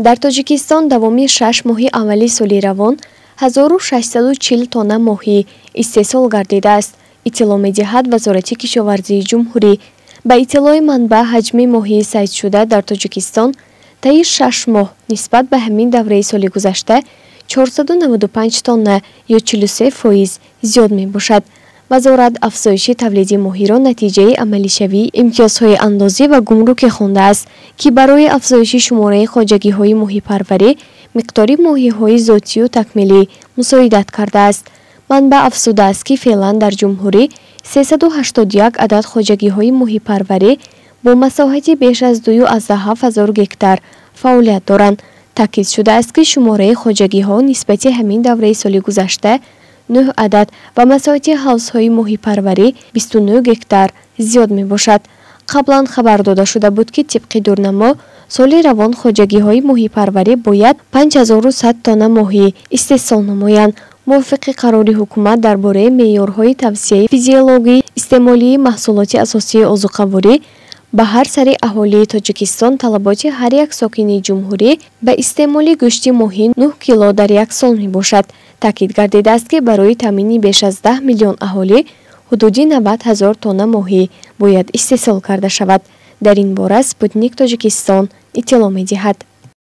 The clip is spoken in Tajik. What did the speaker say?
дар Тоҷикистон давоми 6 моҳи аввали соли равон 1640 тонна моҳӣ истеҳсол гардидааст, иттилоъ медиҳад Вазорати кишоварзии ҷумҳурӣ. ба иттилои манбаъ, ҳаҷми моҳии сайдшуда дар Тоҷикистон таи 6 моҳ нисбат ба ҳамин давраи соли гузашта 495 тонна ё 43% зиёд мебошад. вазорат афзоиши тавлиди моҳиро натиҷаи амалишавии имтиёзҳои андозӣ ва гумрукӣ хонидааст, ки барои афзоиши шумораи хоҷагиҳои моҳипарварӣ миқдори моҳиҳои зотию такмилӣ мусоидат кардааст. манбаъ афзудааст, ки феълан дар ҷумҳурӣ 381 адад хоҷагиҳои моҳипарварӣ бо масоҳати беш аз 2,7 гектар фаъолият доранд. таъкид шудааст, ки шумораи хоҷагиҳо нисбати ҳамин давраи соли гузашта 9 адад ва масоҳати ҳавзҳои моҳипарварӣ 29 гектар зиёд мебошад. қаблан хабар дода шуда буд, ки тибқи дурнамо соли равон хоҷагиҳои моҳипарварӣ бояд 5100 тонна моҳӣ истеҳсол намоянд. мувофиқи қарори ҳукумат дар бораи меъёрҳои тавсияи физиологии истеъмолии маҳсулоти асосии озуқаворӣ, ба ҳар сари аҳолии Тоҷикистон талаботи ҳар як сокини ҷумҳурӣ ба истеъмоли гӯшти моҳӣ 9 кило дар як сол мебошад. таъкид гардидааст, ки барои таъмини беш аз 10 миллион аҳолӣ ҳудуди 90 000 тонна моҳӣ бояд истеҳсол карда шавад. дар ин бора Спутник Тоҷикистон иттилоъ медиҳад.